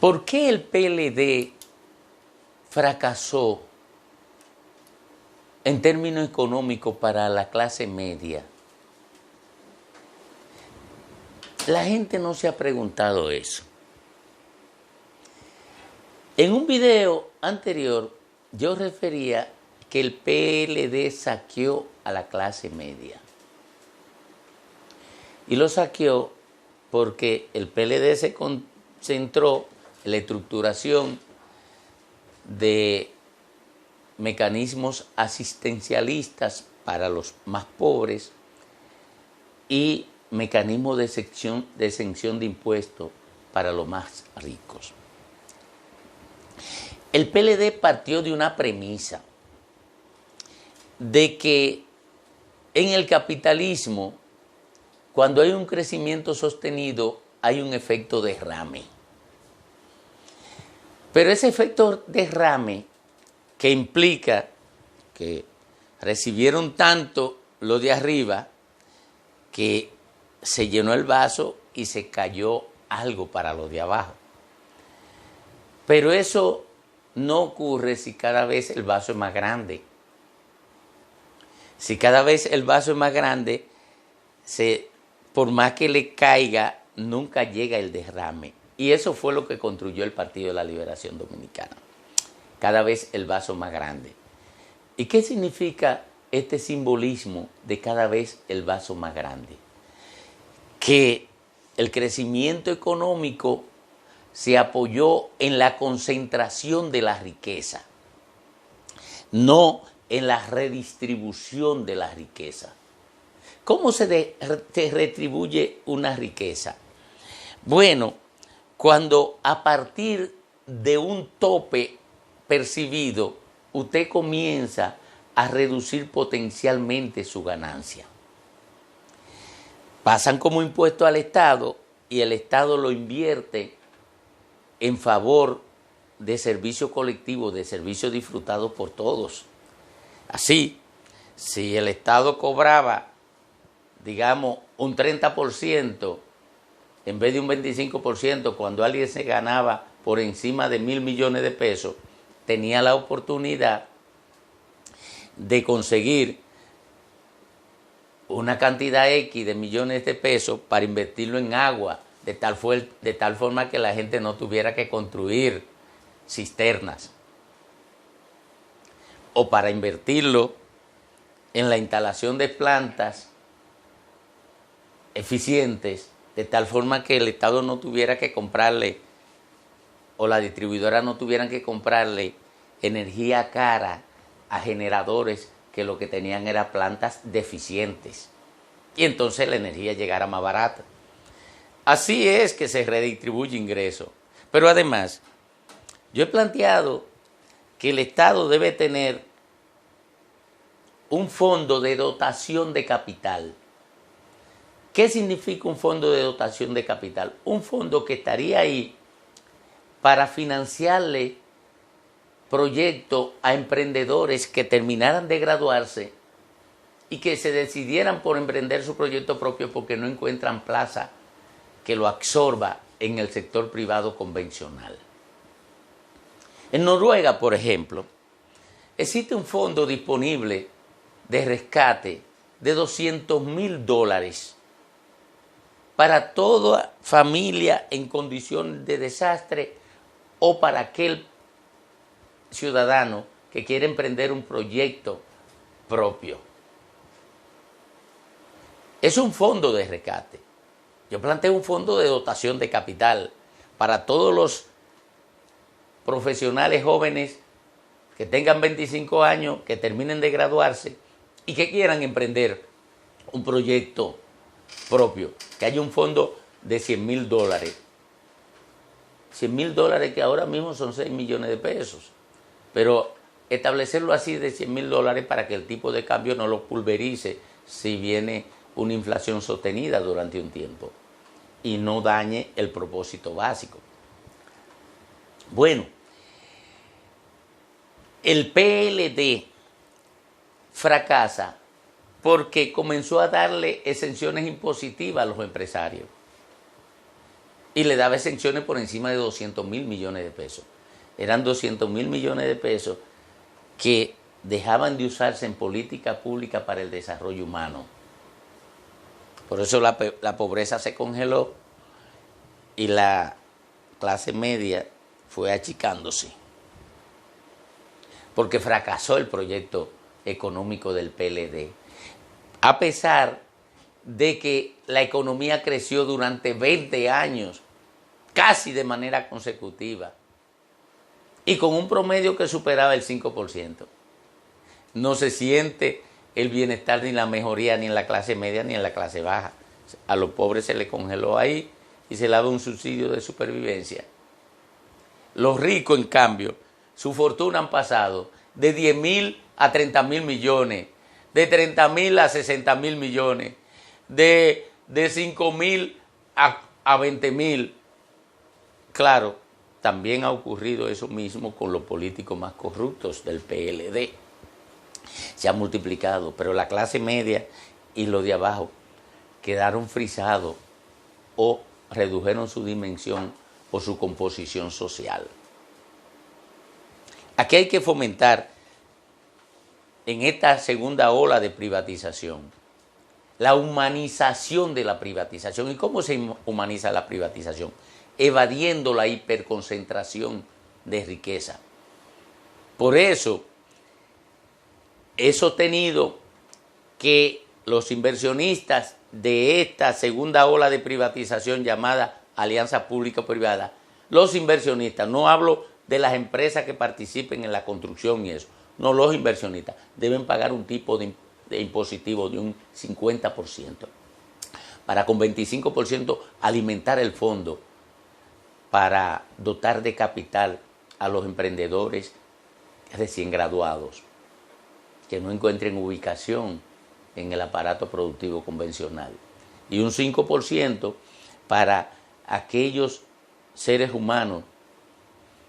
¿Por qué el PLD fracasó en términos económicos para la clase media? La gente no se ha preguntado eso. En un video anterior yo refería que el PLD saqueó a la clase media. Y lo saqueó porque el PLD se concentró en la estructuración de mecanismos asistencialistas para los más pobres y mecanismos de exención de impuestos para los más ricos. El PLD partió de una premisa de que en el capitalismo, cuando hay un crecimiento sostenido, hay un efecto derrame. Pero ese efecto derrame que implica que recibieron tanto lo de arriba que se llenó el vaso y se cayó algo para lo de abajo. Pero eso no ocurre si cada vez el vaso es más grande. Si cada vez el vaso es más grande, por más que le caiga, nunca llega el derrame. Y eso fue lo que construyó el Partido de la Liberación Dominicana. Cada vez el vaso más grande. ¿Y qué significa este simbolismo de cada vez el vaso más grande? Que el crecimiento económico se apoyó en la concentración de la riqueza, no en la redistribución de la riqueza. ¿Cómo se retribuye una riqueza? Bueno, cuando a partir de un tope percibido, usted comienza a reducir potencialmente su ganancia. Pasan como impuesto al Estado y el Estado lo invierte en favor de servicios colectivos, de servicios disfrutados por todos. Así, si el Estado cobraba, digamos, un 30% en vez de un 25%, cuando alguien se ganaba por encima de 1.000 millones de pesos, tenía la oportunidad de conseguir una cantidad X de millones de pesos para invertirlo en agua, de tal forma que la gente no tuviera que construir cisternas, o para invertirlo en la instalación de plantas eficientes, de tal forma que el Estado no tuviera que comprarle, o la distribuidora no tuvieran que comprarle energía cara a generadores que lo que tenían era plantas deficientes. Y entonces la energía llegara más barata. Así es que se redistribuye ingreso. Pero además, yo he planteado que el Estado debe tener un fondo de dotación de capital. ¿Qué significa un fondo de dotación de capital? Un fondo que estaría ahí para financiarle proyectos a emprendedores que terminaran de graduarse y que se decidieran por emprender su proyecto propio porque no encuentran plaza que lo absorba en el sector privado convencional. En Noruega, por ejemplo, existe un fondo disponible de rescate de $200,000 para toda familia en condición de desastre o para aquel ciudadano que quiere emprender un proyecto propio. Es un fondo de rescate. Yo planteo un fondo de dotación de capital para todos los profesionales jóvenes que tengan 25 años, que terminen de graduarse y que quieran emprender un proyecto propio, que haya un fondo de $100,000. $100,000 que ahora mismo son 6 millones de pesos. Pero establecerlo así de $100,000 para que el tipo de cambio no lo pulverice si viene una inflación sostenida durante un tiempo y no dañe el propósito básico. Bueno, el PLD fracasa porque comenzó a darle exenciones impositivas a los empresarios. y le daba exenciones por encima de 200.000 millones de pesos. Eran 200.000 millones de pesos que dejaban de usarse en política pública para el desarrollo humano. Por eso la pobreza se congeló y la clase media fue achicándose, porque fracasó el proyecto económico del PLD, a pesar de que la economía creció durante 20 años, casi de manera consecutiva, y con un promedio que superaba el 5%. No se siente el bienestar ni la mejoría ni en la clase media ni en la clase baja. A los pobres se les congeló ahí y se le da un subsidio de supervivencia. Los ricos, en cambio, su fortuna han pasado de 10.000 a 30.000 millones, de 30.000 a 60.000 millones, de 5.000 a 20.000. Claro, también ha ocurrido eso mismo con los políticos más corruptos del PLD. Se ha multiplicado, pero la clase media y los de abajo quedaron frisados o redujeron su dimensión o su composición social. Aquí hay que fomentar, en esta segunda ola de privatización, la humanización de la privatización. ¿Y cómo se humaniza la privatización? Evadiendo la hiperconcentración de riqueza. Por eso he sostenido que los inversionistas de esta segunda ola de privatización llamada alianza público-privada, los inversionistas, no hablo de las empresas que participen en la construcción y eso, no, los inversionistas deben pagar un tipo de impositivo de un 50%, para con 25% alimentar el fondo para dotar de capital a los emprendedores recién graduados que no encuentren ubicación en el aparato productivo convencional, y un 5% para aquellos seres humanos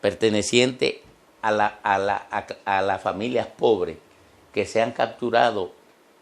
pertenecientes a las familias pobres que se han capturado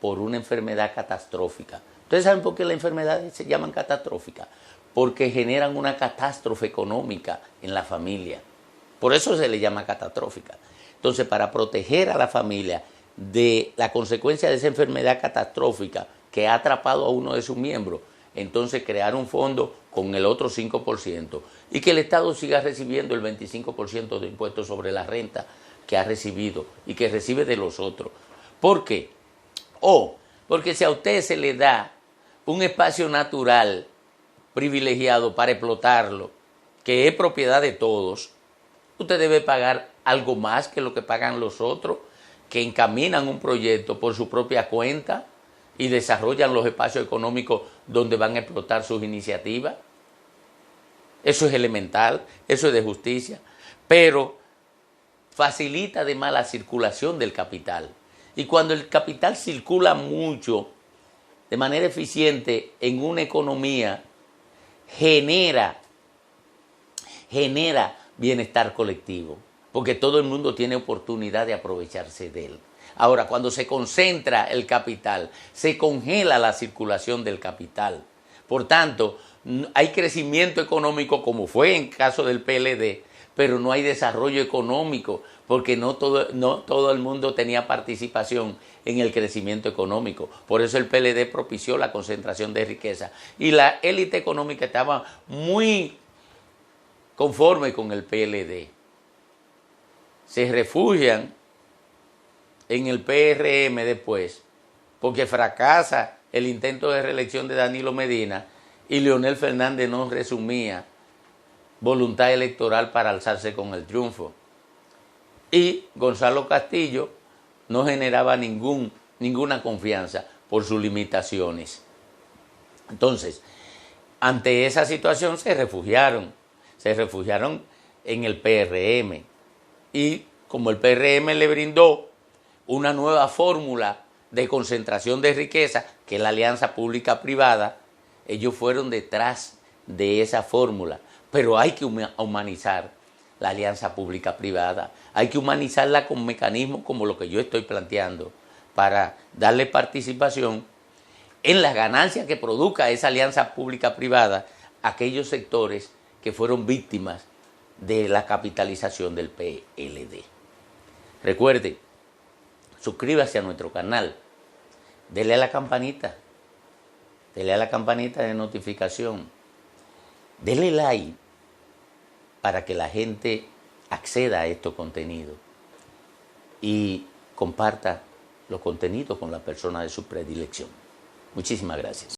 por una enfermedad catastrófica. ¿Ustedes saben por qué las enfermedades se llaman catastróficas? Porque generan una catástrofe económica en la familia. Por eso se le llama catastrófica. Entonces, para proteger a la familia de la consecuencia de esa enfermedad catastrófica que ha atrapado a uno de sus miembros, entonces crear un fondo con el otro 5% y que el Estado siga recibiendo el 25% de impuestos sobre la renta que ha recibido y que recibe de los otros. ¿Por qué? Porque si a usted se le da un espacio natural privilegiado para explotarlo, que es propiedad de todos, usted debe pagar algo más que lo que pagan los otros, que encaminan un proyecto por su propia cuenta y desarrollan los espacios económicos donde van a explotar sus iniciativas. Eso es elemental, eso es de justicia, pero facilita además la circulación del capital. Y cuando el capital circula mucho, de manera eficiente en una economía, genera bienestar colectivo, porque todo el mundo tiene oportunidad de aprovecharse de él. Ahora, cuando se concentra el capital, se congela la circulación del capital. Por tanto, hay crecimiento económico, como fue en caso del PLD, pero no hay desarrollo económico, porque no todo el mundo tenía participación en el crecimiento económico. Por eso el PLD propició la concentración de riqueza. Y la élite económica estaba muy conforme con el PLD. Se refugian en el PRM después, porque fracasa el intento de reelección de Danilo Medina y Leonel Fernández no resumía voluntad electoral para alzarse con el triunfo. Y Gonzalo Castillo no generaba ninguna confianza por sus limitaciones. Entonces, ante esa situación se refugiaron en el PRM. Y como el PRM le brindó una nueva fórmula de concentración de riqueza, que es la alianza pública-privada, ellos fueron detrás de esa fórmula. Pero hay que humanizar la alianza pública-privada, hay que humanizarla con mecanismos como lo que yo estoy planteando, para darle participación en las ganancias que produzca esa alianza pública-privada a aquellos sectores que fueron víctimas de la capitalización del PLD. Recuerde, suscríbase a nuestro canal, dele a la campanita de notificación, dele like para que la gente acceda a estos contenidos y comparta los contenidos con la persona de su predilección. Muchísimas gracias.